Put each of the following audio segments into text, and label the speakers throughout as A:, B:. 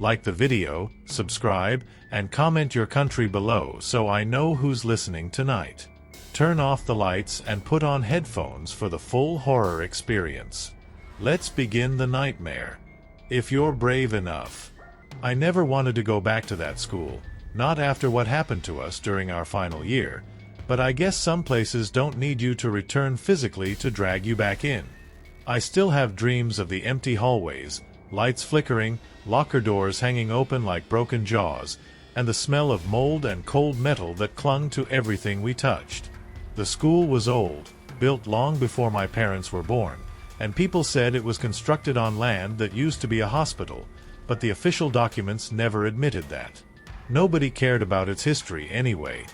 A: Like the video, subscribe, and comment your country below so I know who's listening tonight. Turn off the lights and put on headphones for the full horror experience. Let's begin the nightmare. If you're brave enough. I never wanted to go back to that school, not after what happened to us during our final year, but I guess some places don't need you to return physically to drag you back in. I still have dreams of the empty hallways, lights flickering, locker doors hanging open like broken jaws, and the smell of mold and cold metal that clung to everything we touched. The school was old, built long before my parents were born, and people said it was constructed on land that used to be a hospital, but the official documents never admitted that. Nobody cared about its history anyway.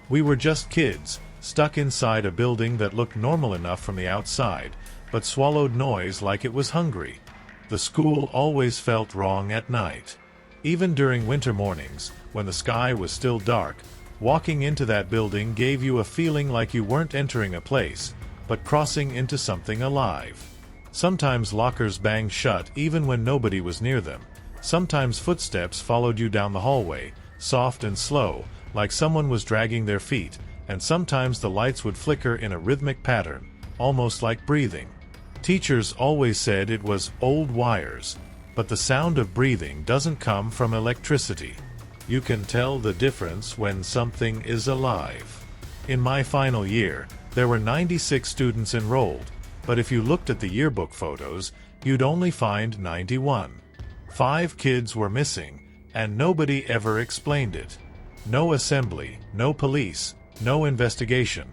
A: We were just kids, stuck inside a building that looked normal enough from the outside, but swallowed noise like it was hungry. The school always felt wrong at night. Even during winter mornings, when the sky was still dark, walking into that building gave you a feeling like you weren't entering a place, but crossing into something alive. Sometimes lockers banged shut even when nobody was near them. Sometimes footsteps followed you down the hallway, soft and slow, like someone was dragging their feet, and sometimes the lights would flicker in a rhythmic pattern, almost like breathing. Teachers always said it was old wires, but the sound of breathing doesn't come from electricity. You can tell the difference when something is alive. In my final year, there were 96 students enrolled, but if you looked at the yearbook photos, you'd only find 91. 5 kids were missing, and nobody ever explained it. No assembly, no police, no investigation.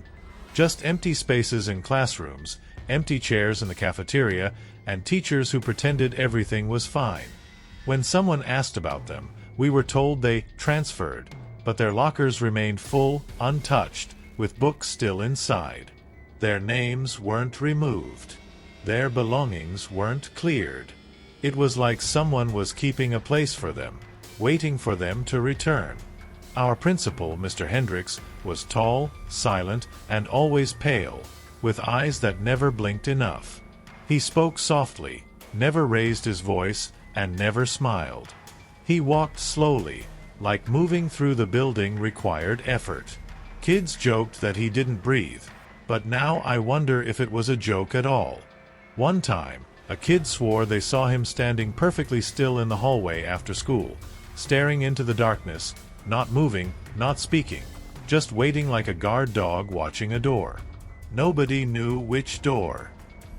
A: Just empty spaces in classrooms, empty chairs in the cafeteria, and teachers who pretended everything was fine. When someone asked about them, we were told they transferred, but their lockers remained full, untouched, with books still inside. Their names weren't removed. Their belongings weren't cleared. It was like someone was keeping a place for them, waiting for them to return. Our principal, Mr. Hendricks, was tall, silent, and always pale, with eyes that never blinked enough. He spoke softly, never raised his voice, and never smiled. He walked slowly, like moving through the building required effort. Kids joked that he didn't breathe, but now I wonder if it was a joke at all. One time, a kid swore they saw him standing perfectly still in the hallway after school, staring into the darkness, not moving, not speaking, just waiting like a guard dog watching a door. Nobody knew which door.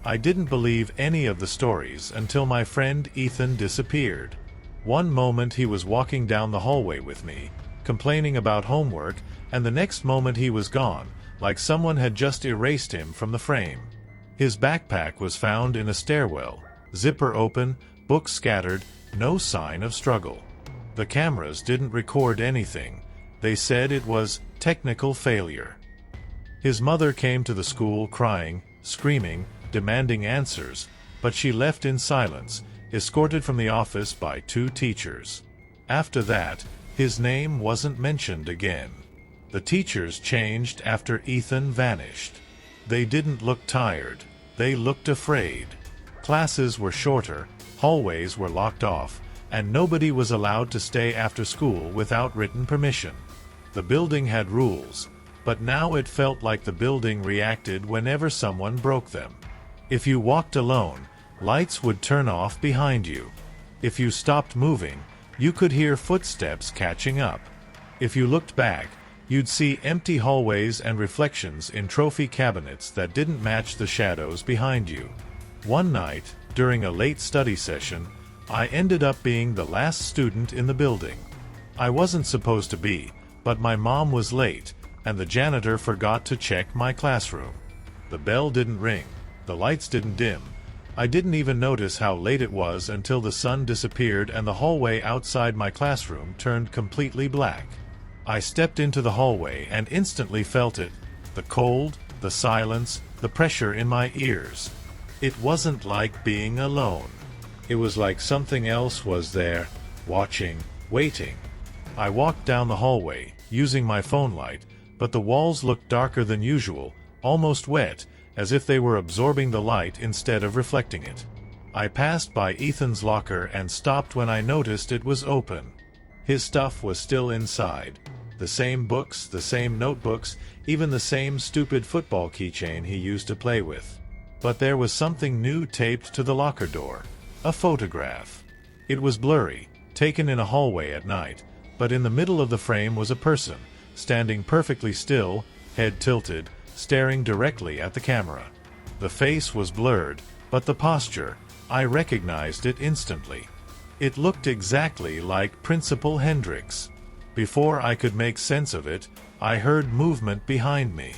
A: I didn't believe any of the stories until my friend Ethan disappeared. One moment he was walking down the hallway with me, complaining about homework, and the next moment he was gone, like someone had just erased him from the frame. His backpack was found in a stairwell, zipper open, books scattered, no sign of struggle. The cameras didn't record anything. They said it was technical failure. His mother came to the school crying, screaming, demanding answers, but she left in silence, escorted from the office by 2 teachers. After that, his name wasn't mentioned again. The teachers changed after Ethan vanished. They didn't look tired. They looked afraid. Classes were shorter, hallways were locked off, and nobody was allowed to stay after school without written permission. The building had rules, but now it felt like the building reacted whenever someone broke them. If you walked alone, lights would turn off behind you. If you stopped moving, you could hear footsteps catching up. If you looked back, you'd see empty hallways and reflections in trophy cabinets that didn't match the shadows behind you. One night, during a late study session, I ended up being the last student in the building. I wasn't supposed to be, but my mom was late, and the janitor forgot to check my classroom. The bell didn't ring, the lights didn't dim. I didn't even notice how late it was until the sun disappeared and the hallway outside my classroom turned completely black. I stepped into the hallway and instantly felt it, the cold, the silence, the pressure in my ears. It wasn't like being alone. It was like something else was there, watching, waiting. I walked down the hallway, using my phone light, but the walls looked darker than usual, almost wet, as if they were absorbing the light instead of reflecting it. I passed by Ethan's locker and stopped when I noticed it was open. His stuff was still inside. The same books, the same notebooks, even the same stupid football keychain he used to play with. But there was something new taped to the locker door. A photograph. It was blurry, taken in a hallway at night, but in the middle of the frame was a person, standing perfectly still, head tilted, staring directly at the camera. The face was blurred, but the posture, I recognized it instantly. It looked exactly like Principal Hendricks. Before I could make sense of it, I heard movement behind me.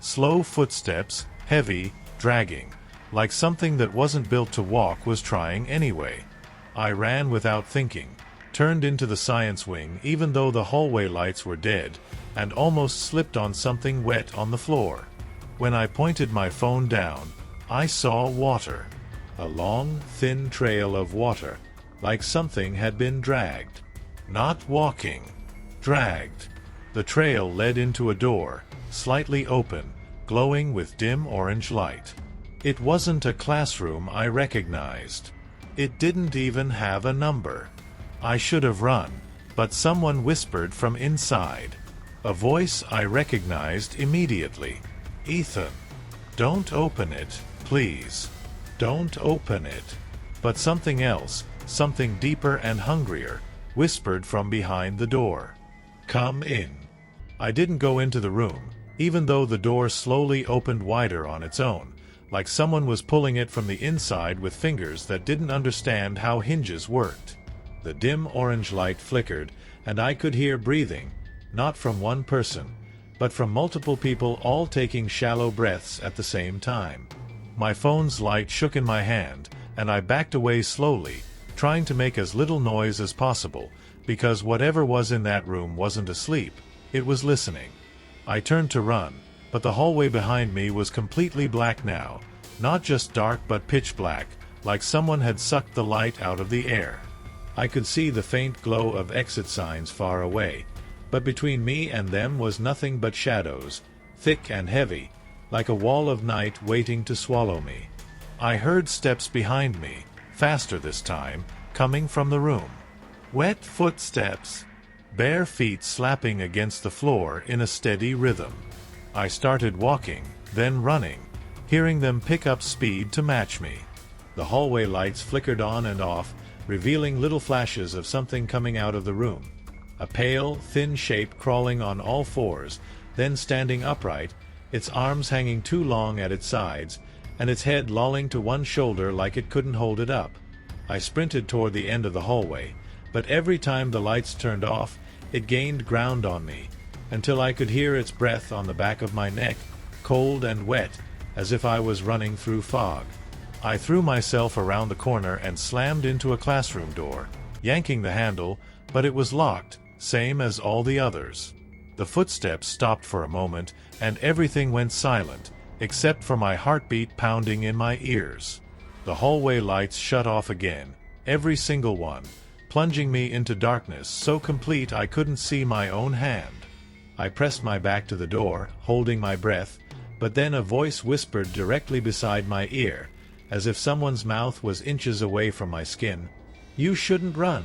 A: Slow footsteps, heavy, dragging, like something that wasn't built to walk was trying anyway. I ran without thinking, turned into the science wing even though the hallway lights were dead, and almost slipped on something wet on the floor. When I pointed my phone down, I saw water. A long, thin trail of water, like something had been dragged. Not walking. Dragged. The trail led into a door, slightly open, glowing with dim orange light. It wasn't a classroom I recognized. It didn't even have a number. I should have run, but someone whispered from inside. A voice I recognized immediately. "Ethan, don't open it, please. Don't open it." But something else, something deeper and hungrier, whispered from behind the door. "Come in." I didn't go into the room, even though the door slowly opened wider on its own, like someone was pulling it from the inside with fingers that didn't understand how hinges worked. The dim orange light flickered, and I could hear breathing, not from one person, but from multiple people all taking shallow breaths at the same time. My phone's light shook in my hand, and I backed away slowly, trying to make as little noise as possible, because whatever was in that room wasn't asleep, it was listening. I turned to run, but the hallway behind me was completely black now, not just dark but pitch black, like someone had sucked the light out of the air. I could see the faint glow of exit signs far away, but between me and them was nothing but shadows, thick and heavy, like a wall of night waiting to swallow me. I heard steps behind me, faster this time, coming from the room. Wet footsteps, bare feet slapping against the floor in a steady rhythm. I started walking, then running, hearing them pick up speed to match me. The hallway lights flickered on and off, revealing little flashes of something coming out of the room. A pale, thin shape crawling on all fours, then standing upright, its arms hanging too long at its sides, and its head lolling to one shoulder like it couldn't hold it up. I sprinted toward the end of the hallway, but every time the lights turned off, it gained ground on me, until I could hear its breath on the back of my neck, cold and wet, as if I was running through fog. I threw myself around the corner and slammed into a classroom door, yanking the handle, but it was locked, same as all the others. The footsteps stopped for a moment, and everything went silent, except for my heartbeat pounding in my ears. The hallway lights shut off again, every single one, plunging me into darkness so complete I couldn't see my own hand. I pressed my back to the door, holding my breath, but then a voice whispered directly beside my ear, as if someone's mouth was inches away from my skin. "You shouldn't run."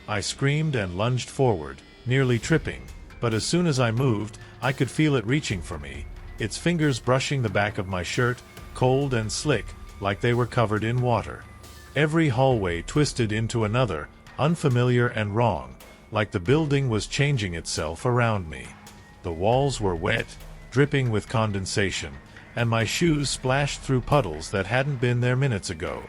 A: I screamed and lunged forward, nearly tripping, but as soon as I moved, I could feel it reaching for me, its fingers brushing the back of my shirt, cold and slick, like they were covered in water. Every hallway twisted into another, unfamiliar and wrong, like the building was changing itself around me. The walls were wet, dripping with condensation, and my shoes splashed through puddles that hadn't been there minutes ago.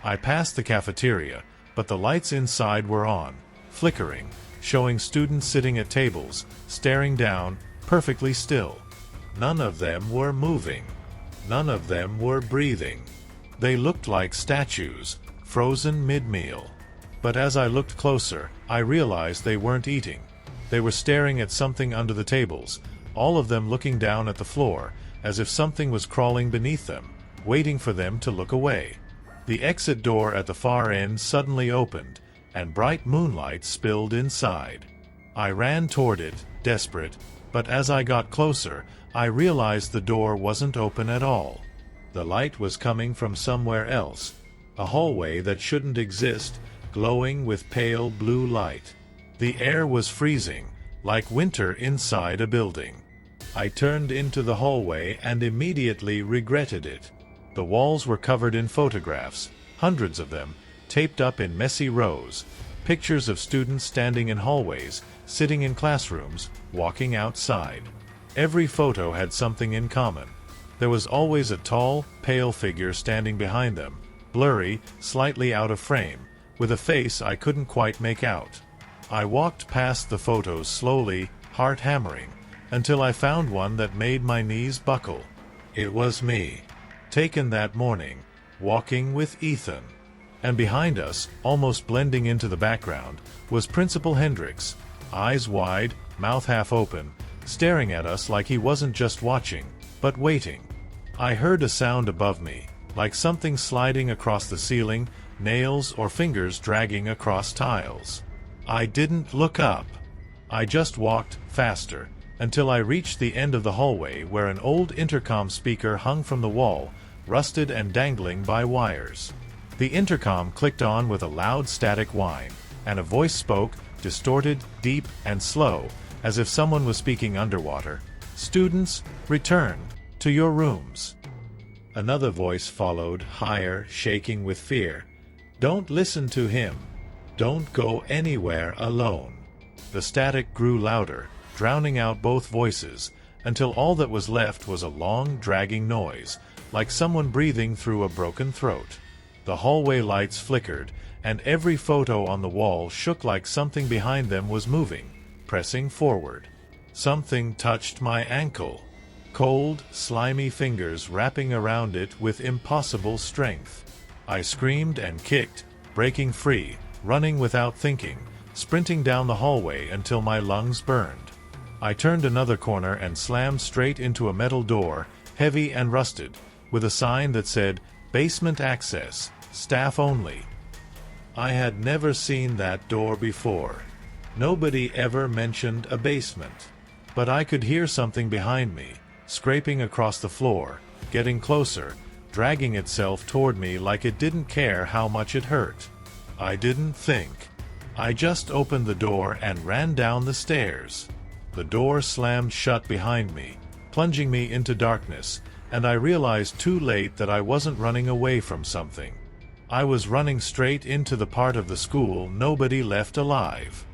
A: I passed the cafeteria, but the lights inside were on, flickering, showing students sitting at tables, staring down, perfectly still. None of them were moving. None of them were breathing. They looked like statues, frozen mid-meal. But as I looked closer, I realized they weren't eating. They were staring at something under the tables, all of them looking down at the floor, as if something was crawling beneath them, waiting for them to look away. The exit door at the far end suddenly opened, and bright moonlight spilled inside. I ran toward it, desperate, but as I got closer, I realized the door wasn't open at all. The light was coming from somewhere else, A hallway that shouldn't exist, glowing with pale blue light. The air was freezing, like winter inside a building. I turned into the hallway and immediately regretted it. The walls were covered in photographs, hundreds of them, taped up in messy rows. Pictures of students standing in hallways, sitting in classrooms, walking outside. Every photo had something in common. There was always a tall, pale figure standing behind them, blurry, slightly out of frame, with a face I couldn't quite make out. I walked past the photos slowly, heart hammering, until I found one that made my knees buckle. It was me, taken that morning, walking with Ethan. And behind us, almost blending into the background, was Principal Hendricks, eyes wide, mouth half open, staring at us like he wasn't just watching, but waiting. I heard a sound above me, like something sliding across the ceiling, nails or fingers dragging across tiles. I didn't look up. I just walked faster, until I reached the end of the hallway where an old intercom speaker hung from the wall, rusted and dangling by wires. The intercom clicked on with a loud static whine, and a voice spoke, distorted, deep, and slow, as if someone was speaking underwater. "Students, return to your rooms." Another voice followed, higher, shaking with fear. "Don't listen to him. Don't go anywhere alone." The static grew louder, drowning out both voices, until all that was left was a long, dragging noise, like someone breathing through a broken throat. The hallway lights flickered, and every photo on the wall shook like something behind them was moving, pressing forward. Something touched my ankle. Cold, slimy fingers wrapping around it with impossible strength. I screamed and kicked, breaking free, running without thinking, sprinting down the hallway until my lungs burned. I turned another corner and slammed straight into a metal door, heavy and rusted, with a sign that said, "Basement access, staff only." I had never seen that door before. Nobody ever mentioned a basement. But I could hear something behind me, scraping across the floor, getting closer, dragging itself toward me like it didn't care how much it hurt. I didn't think. I just opened the door and ran down the stairs. The door slammed shut behind me, plunging me into darkness, and I realized too late that I wasn't running away from something. I was running straight into the part of the school nobody left alive.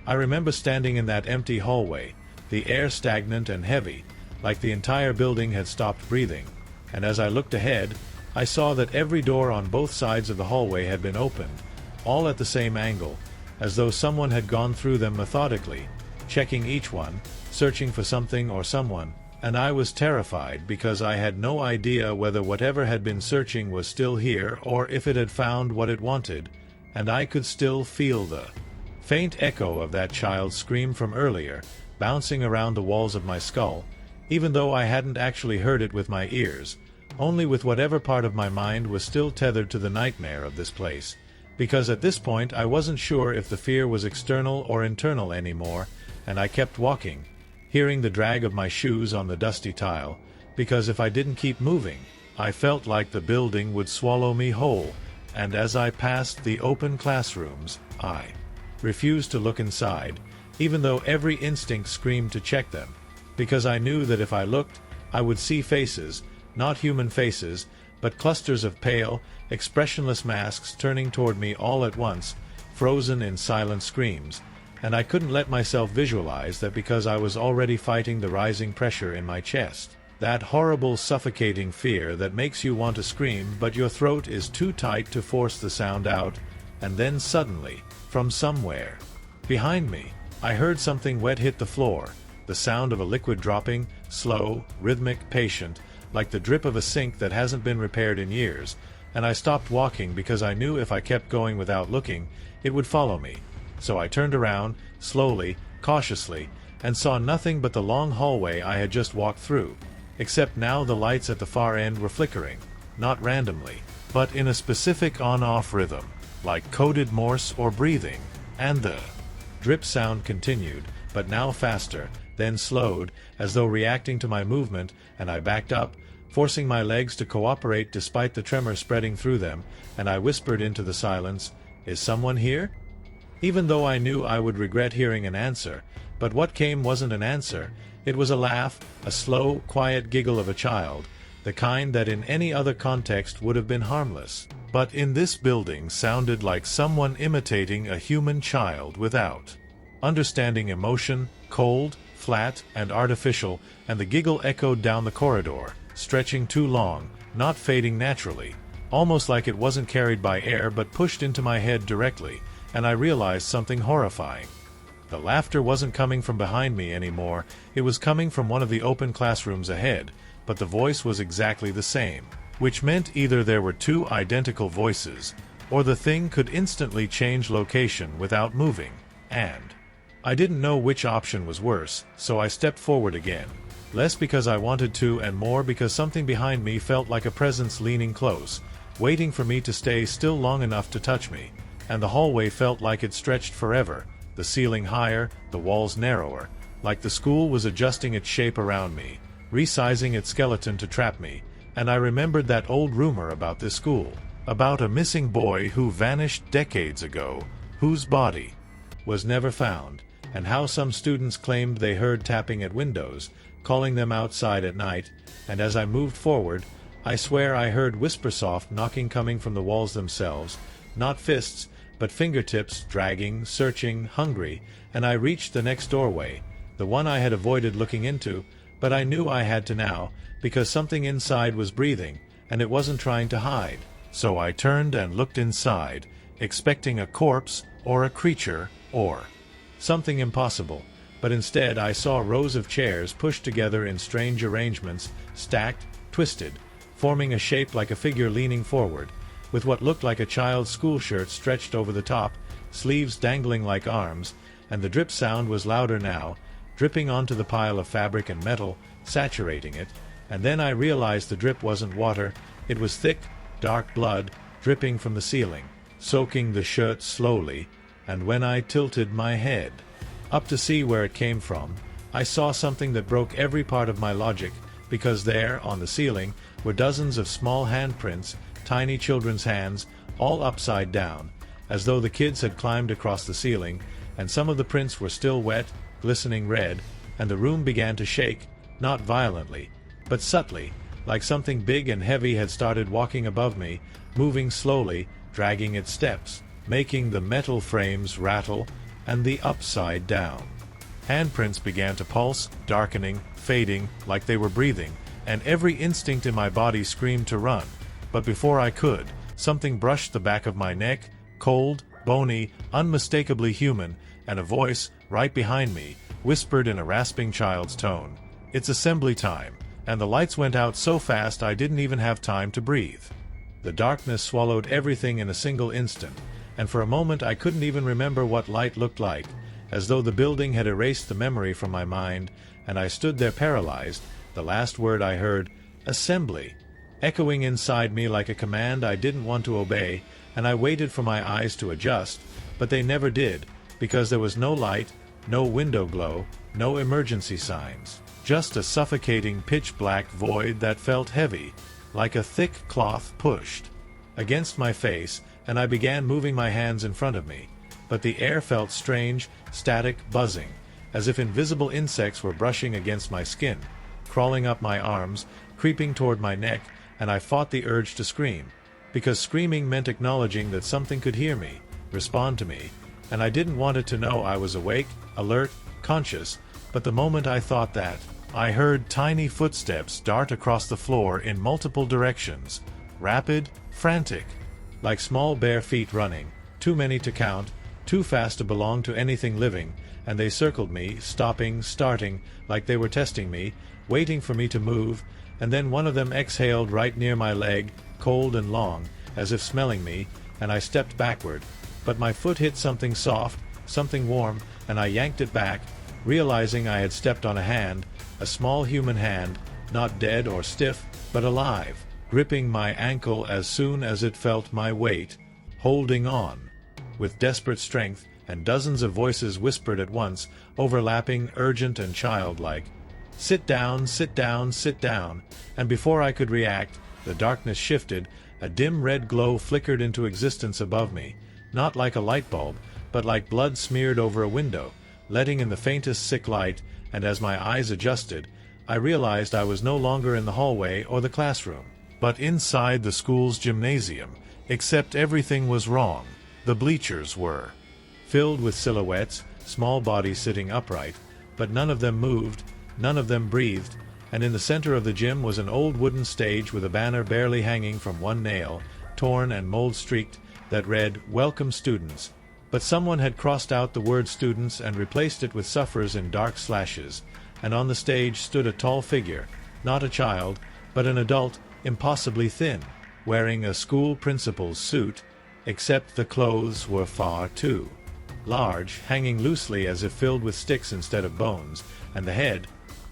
A: I remember standing in that empty hallway, the air stagnant and heavy, like the entire building had stopped breathing, and as I looked ahead, I saw that every door on both sides of the hallway had been opened, all at the same angle, as though someone had gone through them methodically, checking each one, searching for something or someone, and I was terrified because I had no idea whether whatever had been searching was still here or if it had found what it wanted, and I could still feel the faint echo of that child's scream from earlier, bouncing around the walls of my skull, even though I hadn't actually heard it with my ears, only with whatever part of my mind was still tethered to the nightmare of this place, because at this point I wasn't sure if the fear was external or internal anymore, and I kept walking, hearing the drag of my shoes on the dusty tile, because if I didn't keep moving, I felt like the building would swallow me whole, and as I passed the open classrooms, I refused to look inside, even though every instinct screamed to check them, because I knew that if I looked, I would see faces, not human faces, but clusters of pale, expressionless masks turning toward me all at once, frozen in silent screams, and I couldn't let myself visualize that because I was already fighting the rising pressure in my chest, that horrible suffocating fear that makes you want to scream but your throat is too tight to force the sound out, and then suddenly, from somewhere behind me, I heard something wet hit the floor, the sound of a liquid dropping, slow, rhythmic, patient, like the drip of a sink that hasn't been repaired in years, and I stopped walking because I knew if I kept going without looking, it would follow me. So I turned around, slowly, cautiously, and saw nothing but the long hallway I had just walked through, except now the lights at the far end were flickering, not randomly, but in a specific on-off rhythm, like coded Morse or breathing, and the drip sound continued, but now faster, then slowed, as though reacting to my movement, and I backed up, forcing my legs to cooperate despite the tremor spreading through them, and I whispered into the silence, "Is someone here?" Even though I knew I would regret hearing an answer, but what came wasn't an answer. It was a laugh, a slow, quiet giggle of a child, the kind that in any other context would have been harmless, but in this building sounded like someone imitating a human child without understanding emotion, cold, flat, and artificial, and the giggle echoed down the corridor, stretching too long, not fading naturally, almost like it wasn't carried by air but pushed into my head directly, and I realized something horrifying. The laughter wasn't coming from behind me anymore, it was coming from one of the open classrooms ahead, but the voice was exactly the same, which meant either there were two identical voices, or the thing could instantly change location without moving, and I didn't know which option was worse, so I stepped forward again, less because I wanted to and more because something behind me felt like a presence leaning close, waiting for me to stay still long enough to touch me, and the hallway felt like it stretched forever, the ceiling higher, the walls narrower, like the school was adjusting its shape around me, resizing its skeleton to trap me, and I remembered that old rumor about this school, about a missing boy who vanished decades ago, whose body was never found, and how some students claimed they heard tapping at windows, calling them outside at night, and as I moved forward, I swear I heard whisper-soft knocking coming from the walls themselves, not fists, but fingertips, dragging, searching, hungry, and I reached the next doorway, the one I had avoided looking into, but I knew I had to now, because something inside was breathing, and it wasn't trying to hide. So I turned and looked inside, expecting a corpse, or a creature, or something impossible, but instead I saw rows of chairs pushed together in strange arrangements, stacked, twisted, forming a shape like a figure leaning forward, with what looked like a child's school shirt stretched over the top, sleeves dangling like arms, and the drip sound was louder now, dripping onto the pile of fabric and metal, saturating it, and then I realized the drip wasn't water, it was thick, dark blood, dripping from the ceiling, soaking the shirt slowly, and when I tilted my head up to see where it came from, I saw something that broke every part of my logic, because there, on the ceiling, were dozens of small handprints, tiny children's hands, all upside down, as though the kids had climbed across the ceiling, and some of the prints were still wet, glistening red, and the room began to shake, not violently, but subtly, like something big and heavy had started walking above me, moving slowly, dragging its steps, making the metal frames rattle, and the upside down handprints began to pulse, darkening, fading, like they were breathing, and every instinct in my body screamed to run. But before I could, something brushed the back of my neck, cold, bony, unmistakably human, and a voice, right behind me, whispered in a rasping child's tone, "It's assembly time," and the lights went out so fast I didn't even have time to breathe. The darkness swallowed everything in a single instant, and for a moment I couldn't even remember what light looked like, as though the building had erased the memory from my mind, and I stood there paralyzed, the last word I heard, "Assembly," echoing inside me like a command I didn't want to obey, and I waited for my eyes to adjust, but they never did, because there was no light, no window glow, no emergency signs, just a suffocating pitch-black void that felt heavy, like a thick cloth pushed against my face, and I began moving my hands in front of me, but the air felt strange, static, buzzing, as if invisible insects were brushing against my skin, crawling up my arms, creeping toward my neck, and I fought the urge to scream, because screaming meant acknowledging that something could hear me, respond to me, and I didn't want it to know I was awake, alert, conscious, but the moment I thought that, I heard tiny footsteps dart across the floor in multiple directions, rapid, frantic, like small bare feet running, too many to count, too fast to belong to anything living, and they circled me, stopping, starting, like they were testing me, waiting for me to move, and then one of them exhaled right near my leg, cold and long, as if smelling me, and I stepped backward, but my foot hit something soft, something warm, and I yanked it back, realizing I had stepped on a hand, a small human hand, not dead or stiff, but alive, gripping my ankle as soon as it felt my weight, holding on, with desperate strength, and dozens of voices whispered at once, overlapping, urgent and childlike, "Sit down, sit down, sit down," and before I could react, the darkness shifted, a dim red glow flickered into existence above me, not like a light bulb, but like blood smeared over a window, letting in the faintest sick light, and as my eyes adjusted, I realized I was no longer in the hallway or the classroom, but inside the school's gymnasium, except everything was wrong. The bleachers were filled with silhouettes, small bodies sitting upright, but none of them moved, none of them breathed, and in the center of the gym was an old wooden stage with a banner barely hanging from one nail, torn and mold-streaked, that read, "Welcome Students," but someone had crossed out the word students and replaced it with sufferers in dark slashes, and on the stage stood a tall figure, not a child, but an adult, impossibly thin, wearing a school principal's suit, except the clothes were far too large, hanging loosely as if filled with sticks instead of bones, and the head,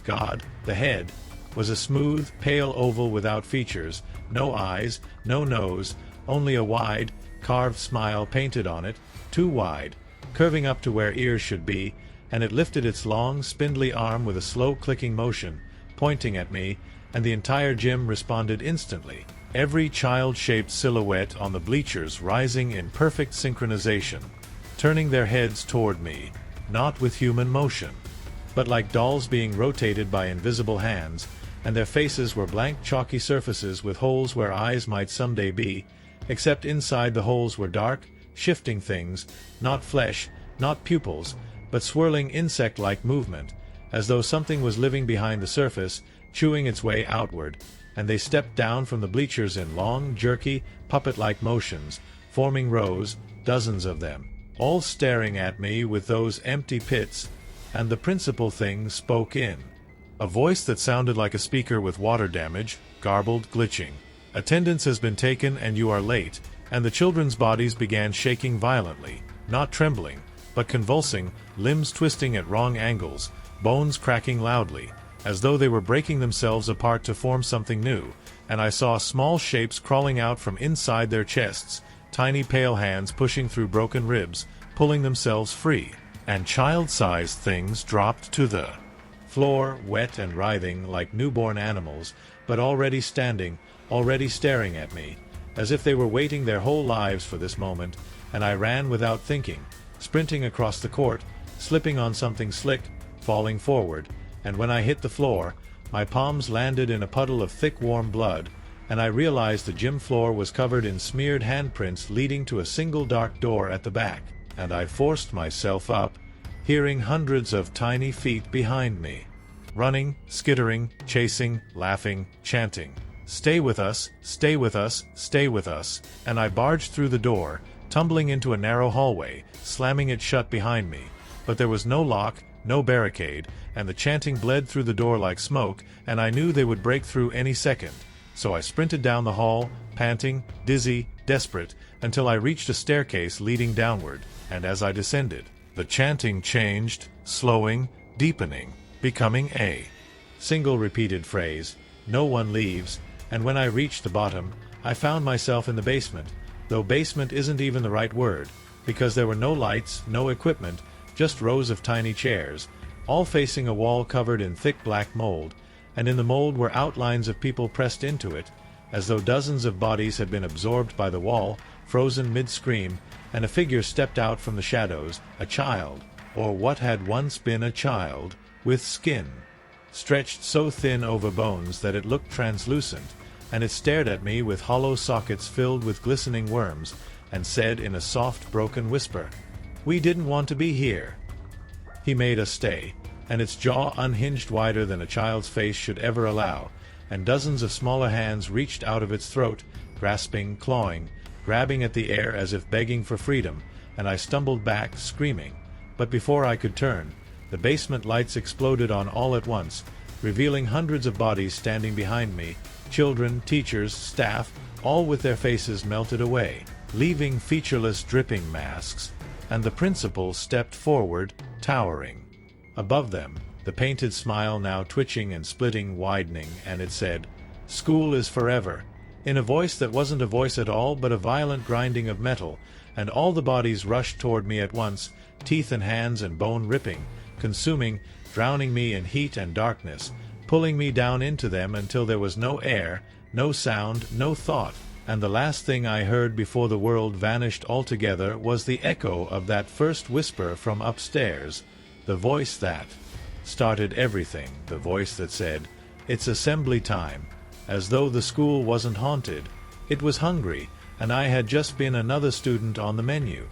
A: God, the head, was a smooth, pale oval without features, no eyes, no nose, only a wide, carved smile painted on it, too wide, curving up to where ears should be, and it lifted its long, spindly arm with a slow clicking motion, pointing at me, and the entire gym responded instantly, every child-shaped silhouette on the bleachers rising in perfect synchronization, turning their heads toward me, not with human motion, but like dolls being rotated by invisible hands, and their faces were blank chalky surfaces with holes where eyes might someday be, except inside the holes were dark, shifting things, not flesh, not pupils, but swirling insect-like movement, as though something was living behind the surface, chewing its way outward, and they stepped down from the bleachers in long, jerky, puppet-like motions, forming rows, dozens of them, all staring at me with those empty pits, and the principal thing spoke in a voice that sounded like a speaker with water damage, garbled, glitching. "Attendance has been taken and you are late," and the children's bodies began shaking violently, not trembling, but convulsing, limbs twisting at wrong angles, bones cracking loudly, as though they were breaking themselves apart to form something new, and I saw small shapes crawling out from inside their chests, tiny pale hands pushing through broken ribs, pulling themselves free, and child-sized things dropped to the floor, wet and writhing like newborn animals, but already standing, already staring at me, as if they were waiting their whole lives for this moment, and I ran without thinking, sprinting across the court, slipping on something slick, falling forward, and when I hit the floor, my palms landed in a puddle of thick warm blood, and I realized the gym floor was covered in smeared handprints leading to a single dark door at the back, and I forced myself up, hearing hundreds of tiny feet behind me, running, skittering, chasing, laughing, chanting, "Stay with us, stay with us, stay with us," and I barged through the door, tumbling into a narrow hallway, slamming it shut behind me, but there was no lock, no barricade, and the chanting bled through the door like smoke, and I knew they would break through any second, so I sprinted down the hall, panting, dizzy, desperate, until I reached a staircase leading downward, and as I descended, the chanting changed, slowing, deepening, becoming a single repeated phrase, "No one leaves," and when I reached the bottom, I found myself in the basement, though basement isn't even the right word, because there were no lights, no equipment, just rows of tiny chairs, all facing a wall covered in thick black mold, and in the mold were outlines of people pressed into it, as though dozens of bodies had been absorbed by the wall, frozen mid-scream, and a figure stepped out from the shadows, a child, or what had once been a child, with skin stretched so thin over bones that it looked translucent, and it stared at me with hollow sockets filled with glistening worms, and said in a soft, broken whisper, "We didn't want to be here." He made us stay, and its jaw unhinged wider than a child's face should ever allow, and dozens of smaller hands reached out of its throat, grasping, clawing, grabbing at the air as if begging for freedom, and I stumbled back, screaming. But before I could turn, the basement lights exploded on all at once, revealing hundreds of bodies standing behind me, children, teachers, staff, all with their faces melted away, leaving featureless dripping masks, and the principal stepped forward, towering. Above them, the painted smile now twitching and splitting, widening, and it said, "School is forever," in a voice that wasn't a voice at all but a violent grinding of metal, and all the bodies rushed toward me at once, teeth and hands and bone ripping, consuming, drowning me in heat and darkness, pulling me down into them until there was no air, no sound, no thought, and the last thing I heard before the world vanished altogether was the echo of that first whisper from upstairs, the voice that started everything, the voice that said, "It's assembly time," as though the school wasn't haunted. It was hungry, and I had just been another student on the menu.